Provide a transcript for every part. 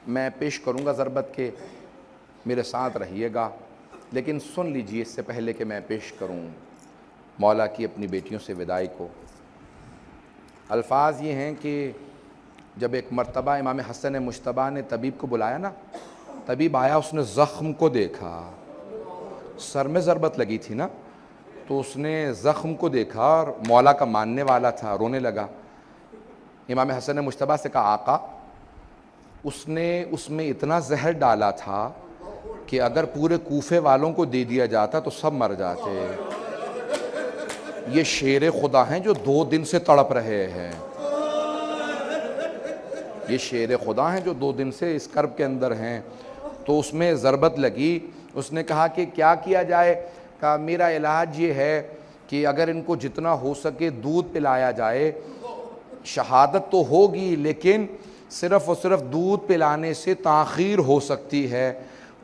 میں پیش کروں گا ضربت کے، میرے ساتھ رہیے گا، لیکن سن لیجئے اس سے پہلے کہ میں پیش کروں مولا کی اپنی بیٹیوں سے وداعی کو۔ الفاظ یہ ہیں کہ جب ایک مرتبہ امام حسن مجتبیٰ نے طبیب کو بلایا نا، طبیب آیا، اس نے زخم کو دیکھا، سر میں ضربت لگی تھی نا، تو اس نے زخم کو دیکھا اور مولا کا ماننے والا تھا، رونے لگا۔ امام حسن مجتبیٰ سے کہا آقا اس نے اس میں اتنا زہر ڈالا تھا کہ اگر پورے کوفے والوں کو دے دیا جاتا تو سب مر جاتے۔ یہ شیر خدا ہیں جو 2 دن سے تڑپ رہے ہیں، یہ شیر خدا ہیں جو 2 دن سے اس کرب کے اندر ہیں۔ تو اس میں ضربت لگی، اس نے کہا کہ کیا کیا جائے؟ کہا میرا علاج یہ ہے کہ اگر ان کو جتنا ہو سکے دودھ پلایا جائے، شہادت تو ہوگی لیکن صرف اور صرف دودھ پلانے سے تاخیر ہو سکتی ہے۔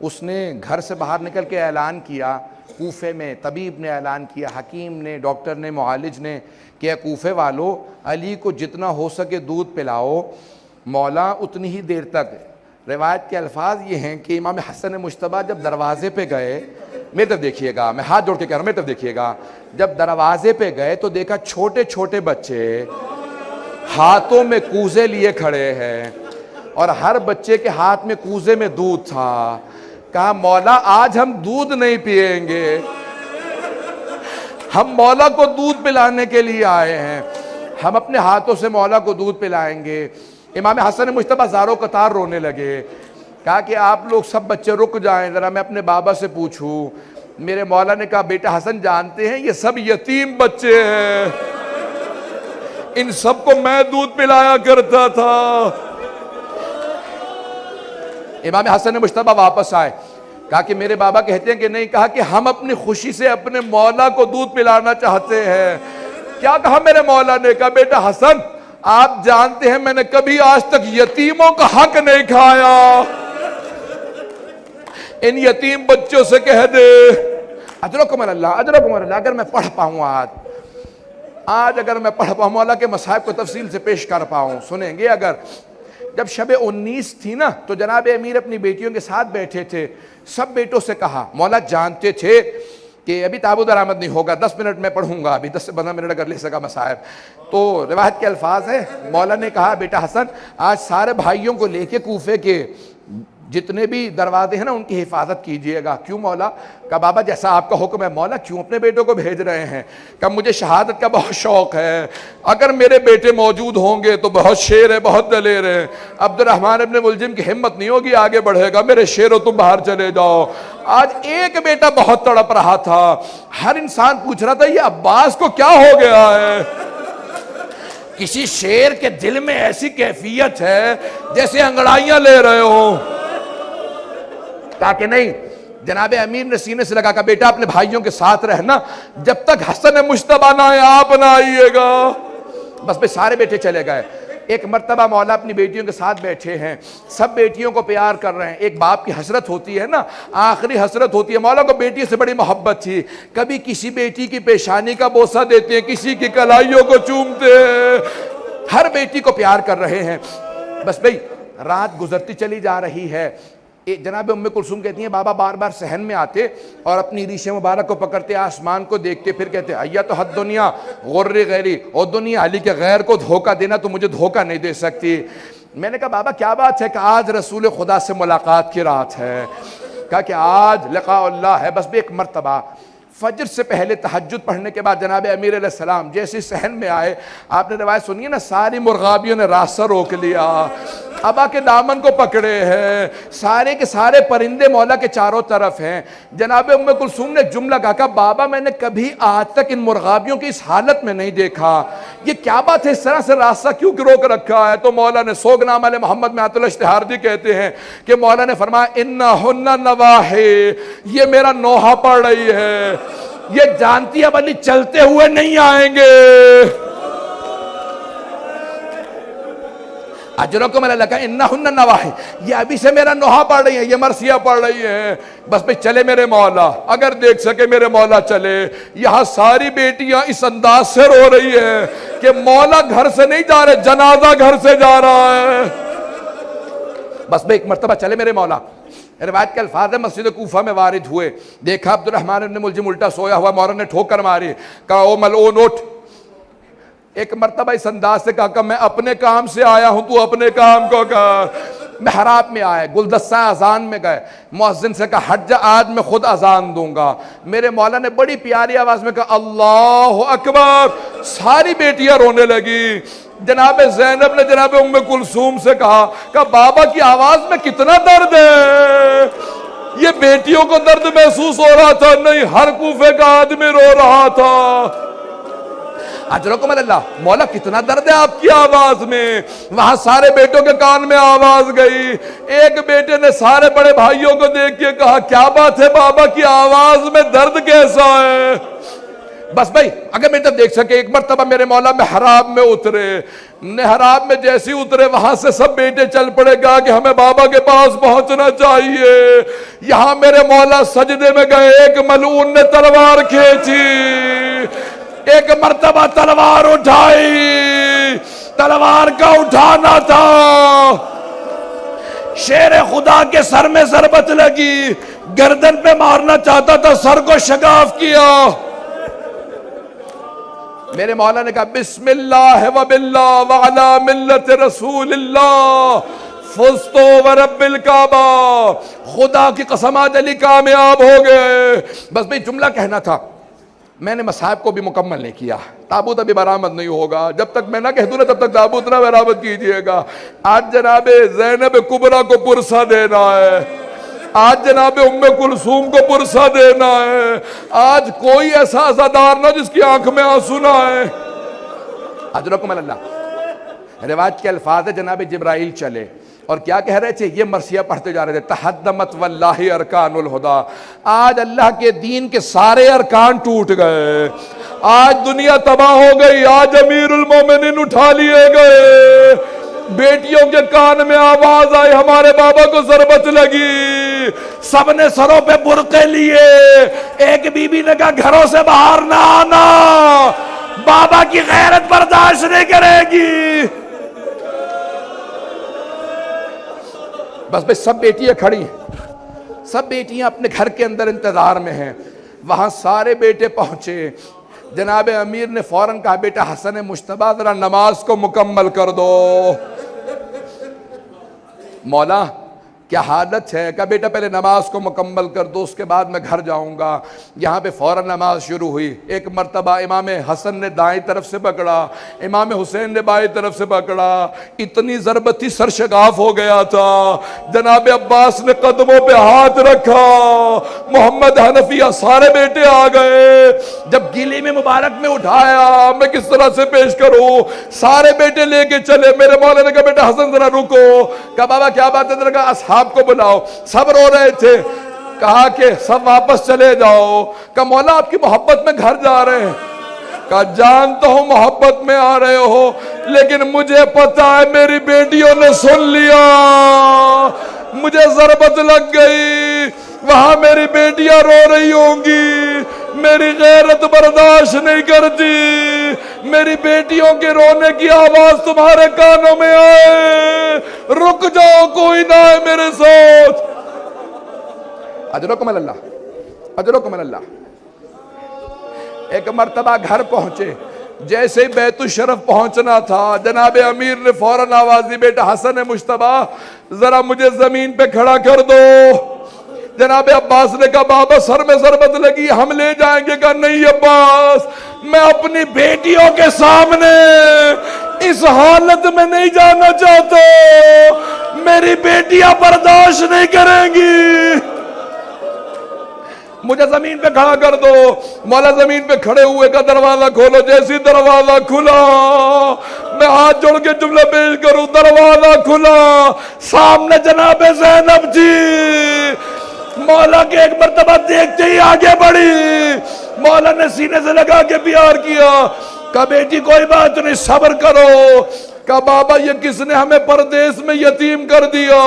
اس نے گھر سے باہر نکل کے اعلان کیا، کوفے میں طبیب نے اعلان کیا، حکیم نے، ڈاکٹر نے، معالج نے، کہ اے کوفے والو، علی کو جتنا ہو سکے دودھ پلاؤ، مولا اتنی ہی دیر تک۔ روایت کے الفاظ یہ ہیں کہ امام حسن مجتبیٰ جب دروازے پہ گئے، میری طرف دیکھیے گا، میں ہاتھ جوڑ کے کہہ رہا ہوں، میری طرف دیکھیے گا، جب دروازے پہ گئے تو دیکھا چھوٹے چھوٹے بچے ہاتھوں میں کوزے لیے کھڑے ہیں اور ہر بچے کے ہاتھ میں کوزے میں دودھ تھا۔ کہا مولا آج ہم دودھ نہیں پئیں گے، ہم مولا کو دودھ پلانے کے لیے آئے ہیں، ہم اپنے ہاتھوں سے مولا کو دودھ پلائیں گے۔ امام حسن مجتبیٰ زارو قطار رونے لگے۔ کہا کہ آپ لوگ سب بچے رک جائیں، ذرا میں اپنے بابا سے پوچھوں۔ میرے مولا نے کہا بیٹا حسن جانتے ہیں یہ سب یتیم بچے ہیں، ان سب کو میں دودھ پلایا کرتا تھا۔ امام حسن مجتبیٰ واپس آئے، کہا کہ میرے بابا کہتے ہیں کہ نہیں، کہا کہ ہم اپنی خوشی سے اپنے مولا کو دودھ پلانا چاہتے ہیں۔ کیا کہا میرے مولا نے؟ کہا بیٹا حسن آپ جانتے ہیں میں نے کبھی آج تک یتیموں کا حق نہیں کھایا، ان یتیم بچوں سے کہہ دے اجرکم اللہ، اجرکم اللہ۔ اگر میں پڑھ پاؤں آج اگر میں پڑھ پاؤں، مولا کے مصائب کو تفصیل سے پیش کر پاؤں، سنیں گے۔ اگر جب شب 19 تھی نا تو جناب امیر اپنی بیٹیوں کے ساتھ بیٹھے تھے، سب بیٹوں سے کہا، مولا جانتے تھے کہ ابھی تابوت درآمد نہیں ہوگا، 10 منٹ میں پڑھوں گا، ابھی 10 سے 15 منٹ اگر لے سکا مصائب۔ تو روایت کے الفاظ ہیں، مولا نے کہا بیٹا حسن آج سارے بھائیوں کو لے کے کوفے کے جتنے بھی دروازے ہیں نا ان کی حفاظت کیجئے گا۔ کیوں مولا؟ کہا بابا جیسا آپ کا حکم ہے۔ مولا کیوں اپنے بیٹوں کو بھیج رہے ہیں؟ کہا مجھے شہادت کا بہت شوق ہے، اگر میرے بیٹے موجود ہوں گے تو بہت شیر ہے، بہت دلیر ہے، عبد الرحمن ابن ملجم کی ہمت نہیں ہوگی آگے بڑھے گا، میرے شیرو تم باہر چلے جاؤ۔ آج ایک بیٹا بہت تڑپ رہا تھا، ہر انسان پوچھ رہا تھا یہ عباس کو کیا ہو گیا ہے؟ کسی شیر کے دل میں ایسی کیفیت ہے جیسے انگڑائیاں لے رہے ہوں۔ کہا کہ نہیں، جناب امیر نے سینے سے لگا، کہا بیٹا اپنے بھائیوں کے ساتھ رہنا، جب تک حسن مجتبیٰ نہ آئے آپ نہ آئیے گا۔ بس پہ سارے بیٹے چلے گئے۔ ایک مرتبہ مولا اپنی بیٹیوں کے ساتھ بیٹھے ہیں، سب بیٹیوں کو پیار کر رہے ہیں۔ ایک باپ کی حسرت ہوتی ہے نا، آخری حسرت ہوتی ہے۔ مولا کو بیٹی سے بڑی محبت تھی، کبھی کسی بیٹی کی پیشانی کا بوسہ دیتے ہیں، کسی کی کلائیوں کو چومتے ہیں، ہر بیٹی کو پیار کر رہے ہیں۔ بس بھئی رات گزرتی چلی جا رہی ہے۔ جناب ام کلثوم کہتی ہیں بابا بار بار صحن میں آتے اور اپنی ریش مبارک کو پکڑتے، آسمان کو دیکھتے، پھر کہتے ایا تو حد دنیا غر غیری، اور دنیا علی کے غیر کو دھوکہ دینا تو مجھے دھوکہ نہیں دے سکتی۔ میں نے کہا بابا کیا بات ہے؟ کہ آج رسول خدا سے ملاقات کی رات ہے، کہا کہ آج لقاء اللہ ہے۔ بس بھی ایک مرتبہ فجر سے پہلے تہجد پڑھنے کے بعد جناب امیر علیہ السلام جیسے صحن میں آئے، آپ نے روایت سنی ہے نا، ساری مرغابیوں نے راستہ روک لیا، ابا کے دامن کو پکڑے ہیں، سارے کے سارے پرندے مولا کے چاروں طرف ہیں۔ جناب ام کلثوم نے جملہ کہا بابا میں نے کبھی آج تک ان مرغابیوں کی اس حالت میں نہیں دیکھا، یہ کیا بات ہے، اس طرح سے راستہ کیوں روک رکھا ہے؟ تو مولا نے سوگنام علیہ محمد میں آت اللہ اشتہاردی کہتے ہیں کہ مولا نے فرمایا انہن نواحی، یہ میرا نوحہ پڑھ رہی ہے، یہ جانتی اب علی چلتے ہوئے نہیں آئیں گے۔ اجرکم اللہ کا انہن نواحی، یہ ابھی سے میرا نوحہ پڑھ رہی ہیں، یہ مرثیہ پڑھ رہی ہیں۔ بس پہ چلے میرے مولا، اگر دیکھ سکے میرے مولا چلے۔ یہاں ساری بیٹیاں اس انداز سے رو رہی ہیں کہ مولا گھر سے نہیں جا رہے، جنازہ گھر سے جا رہا ہے۔ بس میں ایک مرتبہ چلے میرے مولا، روایت کے الفاظ ہے مسجد کوفہ میں وارد ہوئے، دیکھا عبد الرحمن ابن ملجم الٹا سویا ہوا، مولا نے ٹھوکر ماری، کہا او ملعون اٹھ۔ ایک مرتبہ اس انداز سے کہا کہ میں اپنے کام سے آیا ہوں، تو اپنے کام کو کر۔ محراب میں آئے، گلدستہ اذان میں گئے، مؤذن سے کہا ہٹ جا، آج میں خود اذان دوں گا۔ میرے مولا نے بڑی پیاری آواز میں کہا اللہ اکبر، ساری بیٹیاں رونے لگی۔ جناب زینب نے جناب ام کلثوم سے کہا کہ بابا کی آواز میں کتنا درد ہے۔ یہ بیٹیوں کو درد محسوس ہو رہا تھا؟ نہیں، ہر کوفے کا آدمی رو رہا تھا۔ اجرکم اللہ، مولا کتنا درد ہے آپ کی آواز میں۔ وہاں سارے بیٹوں کے کان میں آواز گئی۔ ایک بیٹے نے سارے بڑے بھائیوں کو دیکھ کے کہا کیا بات ہے بابا کی آواز میں درد کیسا ہے؟ بس بھائی اگر میں جب دیکھ سکے، ایک مرتبہ میرے مولا محراب میں اترے، محراب میں جیسے اترے وہاں سے سب بیٹے چل پڑے گا کہ ہمیں بابا کے پاس پہنچنا چاہیے۔ یہاں میرے مولا سجدے میں گئے، ایک ملعون نے تلوار کھینچی، ایک مرتبہ تلوار اٹھائی، تلوار کا اٹھانا تھا، شیر خدا کے سر میں ضربت لگی، گردن پہ مارنا چاہتا تھا، سر کو شگاف کیا۔ میرے مولا نے کہا بسم اللہ وباللہ وعلی ملت رسول اللہ فزتو ورب الکعبہ، خدا کی قسم آج علی کامیاب ہو گئے۔ بس بھئی جملہ کہنا تھا، میں نے مصاحب کو بھی مکمل نہیں کیا، تابوت ابھی برآمد نہیں ہوگا، جب تک میں نہ کہہ دوں نا تب تک تابوت نہ برآمد کیجئے گا۔ آج جناب زینب کبریٰ کو پرسہ دینا ہے، آج جناب ام کلثوم کو پرسہ دینا ہے، آج کوئی ایسا عزادار نہ جس کی آنکھ میں آنسو نہ آئے۔ اجرکم اللہ، روایت کے الفاظ ہے جناب جبرائیل چلے اور کیا کہہ رہے تھے؟ یہ مرثیہ پڑھتے جا رہے تھے، تحدمت واللہ ارکان الہدا، آج اللہ کے دین کے سارے ارکان ٹوٹ گئے، آج دنیا تباہ ہو گئی، آج امیر المومنین اٹھا لیے گئے۔ بیٹیوں کے کان میں آواز آئی، ہمارے بابا کو ضربت لگی، سب نے سروں پہ برقعے لیے، ایک بی بی نے کہا گھروں سے باہر نہ آنا، بابا کی غیرت برداشت نہیں کرے گی۔ بس بھئی سب بیٹیاں کھڑی ہیں، سب بیٹیاں اپنے گھر کے اندر انتظار میں ہیں۔ وہاں سارے بیٹے پہنچے، جناب امیر نے فوراً کہا بیٹا حسن مجتبیٰ ذرا نماز کو مکمل کر دو۔ مولا کیا حالت ہے؟ کہا بیٹا پہلے نماز کو مکمل کر دو، اس کے بعد میں گھر جاؤں گا۔ یہاں پہ فوراً نماز شروع ہوئی، ایک مرتبہ امام حسن نے دائیں طرف سے پکڑا، امام حسین نے بائیں طرف سے پکڑا، اتنی ضربت تھی سر شگاف ہو گیا تھا۔ جناب عباس نے قدموں پہ ہاتھ رکھا، محمد حنفیہ سارے بیٹے آ گئے، جب گیلی میں مبارک میں اٹھایا میں کس طرح سے پیش کروں، سارے بیٹے لے کے چلے۔ میرے مولا نے کہا بیٹا حسن ذرا رکو، کہا بابا کیا بات ہے؟ کہا اصحاب کو بلاؤ، سب رو رہے تھے، کہا کہ سب واپس چلے جاؤ۔ کہا مولا آپ کی محبت میں گھر جا رہے ہیں؟ کہا جانتا ہوں محبت میں آ رہے ہو، لیکن مجھے پتا ہے میری بیٹیوں نے سن لیا، مجھے ضربت لگ گئی، وہاں میری بیٹیاں رو رہی ہوں گی، میری غیرت برداشت نہیں کرتی، میری بیٹیوں کے رونے کی آواز تمہارے کانوں میں آئے، رک جاؤ کوئی نہ ہے میرے ساتھ۔ اجرکم اللہ، اجرکم اللہ۔ ایک مرتبہ گھر پہنچے، جیسے ہی بیت الشرف پہنچنا تھا جناب امیر نے فوراً آواز دی بیٹا حسن مجتبیٰ ذرا مجھے زمین پہ کھڑا کر دو۔ جناب عباس نے کہا بابا سر میں ضربت لگی، ہم لے جائیں گے۔ کہا نہیں عباس، میں اپنی بیٹیوں کے سامنے اس حالت میں نہیں جانا چاہتا، میری بیٹیاں برداشت نہیں کریں گی، مجھے زمین پہ کھڑا کر دو۔ مولا زمین پہ کھڑے ہوئے کا دروازہ کھولو، جیسی دروازہ کھلا میں ہاتھ جوڑ کے جملہ پیش کروں، دروازہ کھلا، سامنے جناب زینب جی، مولا کے ایک مرتبہ دیکھتے ہی آگے بڑھی، مولا نے سینے سے لگا کے پیار کیا، کہا بیٹی کوئی بات نہیں صبر کرو۔ کہا بابا یہ کس نے ہمیں پردیس میں یتیم کر دیا؟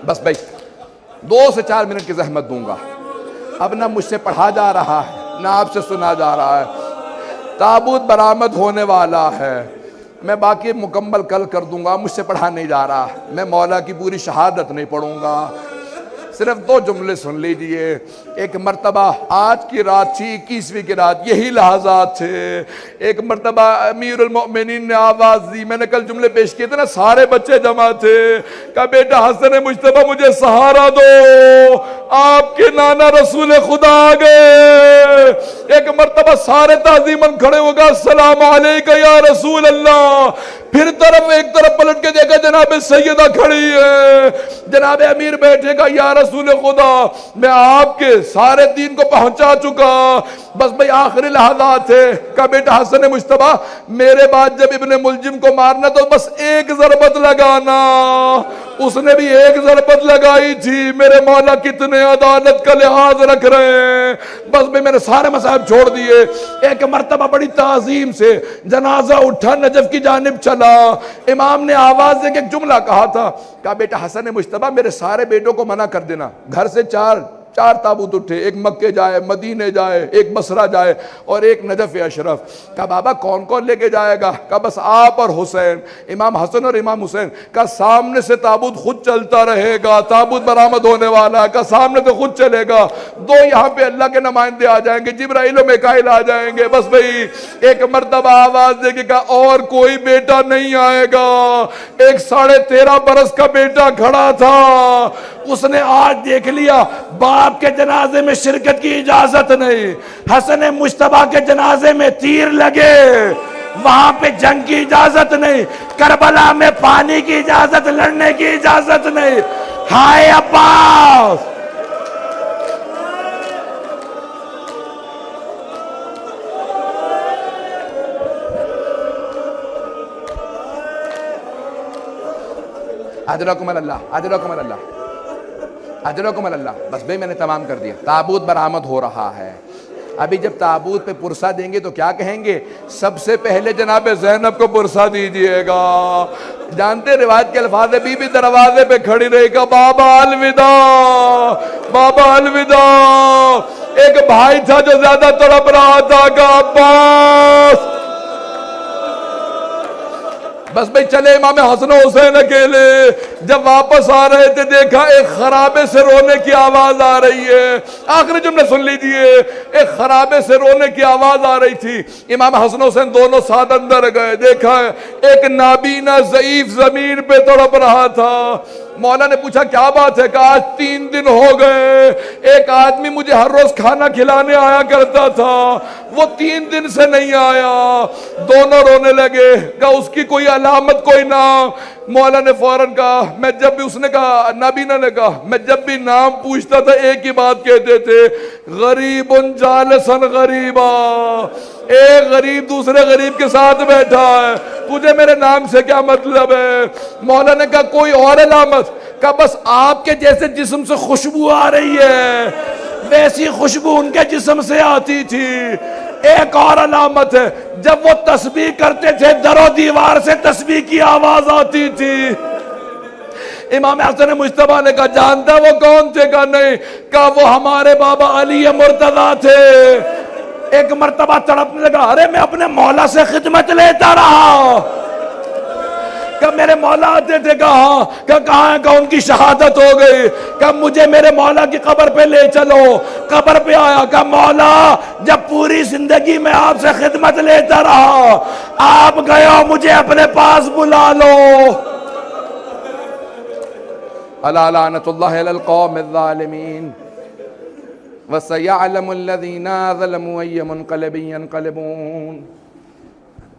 بس بھائی 2 سے 4 منٹ کی زحمت دوں گا، اب نہ مجھ سے پڑھا جا رہا ہے نہ آپ سے سنا جا رہا ہے، تابوت برآمد ہونے والا ہے، میں باقی مکمل کل کر دوں گا، مجھ سے پڑھا نہیں جا رہا، میں مولا کی پوری شہادت نہیں پڑھوں گا، صرف 2 جملے سن لیجئے۔ ایک مرتبہ آج کی رات تھی، 21ویں کی رات، یہی لحظات تھے۔ ایک مرتبہ امیر المؤمنین نے آواز دی، میں نے کل جملے پیش کیے تھے نا، سارے بچے جمع تھے، کہا بیٹا حسن مجتبیٰ مجھے سہارا دو، آپ کے نانا رسول خدا آ گئے۔ ایک مرتبہ سارے تعظیماً کھڑے ہو گئے، السلام علیکہ یا رسول اللہ۔ پھر ایک طرف پلٹ کے دیکھا جناب سیدہ کھڑی ہے، جناب امیر بیٹھے گا، یا رسول خدا میں آپ کے سارے دین کو پہنچا چکا، بس بھئی آخری لحظات تھے۔ کہا بیٹا حسن مجتبیٰ میرے بعد جب ابن ملجم کو مارنا تو بس ایک ضربت لگانا۔ اس نے بھی ایک ضربت لگائی تھی، میرے مولا کتنے عدالت کا لحاظ رکھ رہے ہیں، بس بھئی میں نے سارے مصائب چھوڑ دیے۔ ایک مرتبہ بڑی تعظیم سے جنازہ اٹھا، نجف کی جانب چلا، امام نے آواز دے کے ایک جملہ کہا تھا، کہا بیٹا حسن مجتبیٰ میرے سارے بیٹوں کو منع کر دینا، گھر سے چار تابوت اٹھے، ایک مکے جائے، مدینے جائے، ایک بصرہ جائے اور ایک نجف اشرف۔ کہا بابا کون کون لے کے جائے گا؟ کہا بس آپ اور حسین، امام حسن اور امام حسین۔ کہا سامنے سے تابوت خود چلتا رہے گا، تابوت برآمد ہونے والا ہے، کہا سامنے سے خود چلے گا، 2 یہاں پہ اللہ کے نمائندے آ جائیں گے، جبرائیل و میکائیل آ جائیں گے، بس بھئی ایک مرتبہ آواز دے کے کہا اور کوئی بیٹا نہیں آئے گا۔ ایک 13.5 برس کا بیٹا کھڑا تھا، اس نے آج دیکھ لیا باپ کے جنازے میں شرکت کی اجازت نہیں، حسن مجتبیٰ کے جنازے میں تیر لگے، وہاں پہ جنگ کی اجازت نہیں، کربلا میں پانی کی اجازت، لڑنے کی اجازت نہیں۔ ہائے عباس، اجرکم اللہ، اجرکم اللہ، اجرکم اللہ۔ بس بھئی میں نے تمام کر دیا، تابوت برآمد ہو رہا ہے۔ ابھی جب تابوت پہ پرسہ دیں گے تو کیا کہیں گے؟ سب سے پہلے جناب زینب کو پرسہ دیجئے گا۔ جانتے روایت کے الفاظ ہے، بی بی دروازے پہ کھڑی رہی گا، بابا الوداع، بابا الوداع۔ ایک بھائی تھا جو زیادہ تڑپ رہا تھا، کہ عباس، بس بھئی چلے امام حسن و حسین اکیلے۔ جب واپس آ رہے تھے دیکھا ایک خرابے سے رونے کی آواز آ رہی ہے، آخری جملے سن لیجئے، ایک خرابے سے رونے کی آواز آ رہی تھی، امام حسن و حسین دونوں ساتھ اندر گئے، دیکھا ایک نابینا ضعیف زمین پہ تڑپ رہا تھا۔ مولا نے پوچھا کیا بات ہے؟ کہا آج 3 دن ہو گئے، ایک آدمی مجھے ہر روز کھانا کھلانے آیا کرتا تھا، وہ 3 دن سے نہیں آیا۔ دونوں رونے لگے، کہا اس کی کوئی علامت، کوئی نام؟ مولا نے فوراً کہا، میں جب بھی، اس نے کہا، نابینا نے کہا، میں جب بھی نام پوچھتا تھا ایک ہی بات کہتے تھے، غریب جالسن غریبا، ایک غریب دوسرے غریب کے ساتھ بیٹھا ہے، تجھے میرے نام سے کیا مطلب ہے؟ مولا نے کہا کوئی اور علامت؟ کہا بس آپ کے جیسے جسم سے خوشبو آ رہی ہے، ویسی خوشبو ان کے جسم سے آتی تھی۔ ایک اور علامت ہے، جب وہ تسبیح کرتے تھے در و دیوار سے تسبیح کی آواز آتی تھی۔ امام حسن مجتبیٰ نے کہا جانتا وہ کون تھے؟ کہا نہیں۔ کہا وہ ہمارے بابا علی مرتضیٰ تھے۔ ایک مرتبہ تڑپنے لگا، ارے میں اپنے مولا سے خدمت لیتا رہا، کہ میرے مولا آتے تھے، کہاں؟ کہ کہاں ہے؟ کہ ان کی شہادت ہو گئی۔ کہ مجھے میرے مولا کی قبر پہ لے چلو۔ قبر پہ آیا، کہ مولا جب پوری زندگی میں آپ سے خدمت لیتا رہا، آپ گئے ہو، مجھے اپنے پاس بلا لو۔ الا لعنت اللہ علی القوم الظالمین وسیعلم الذین ظلموا ای منقلب ینقلبون۔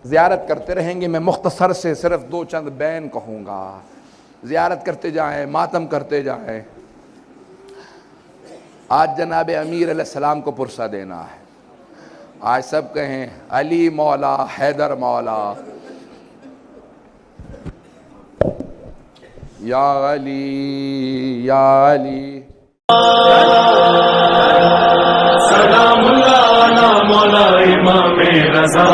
زیارت کرتے رہیں گے، میں مختصر سے صرف 2 چند بین کہوں گا، زیارت کرتے جائیں، ماتم کرتے جائیں۔ آج جناب امیر علیہ السلام کو پرسہ دینا ہے، آج سب کہیں علی مولا، حیدر مولا، یا علی یا علی۔ سلام اللہ علی مولا امام رضا۔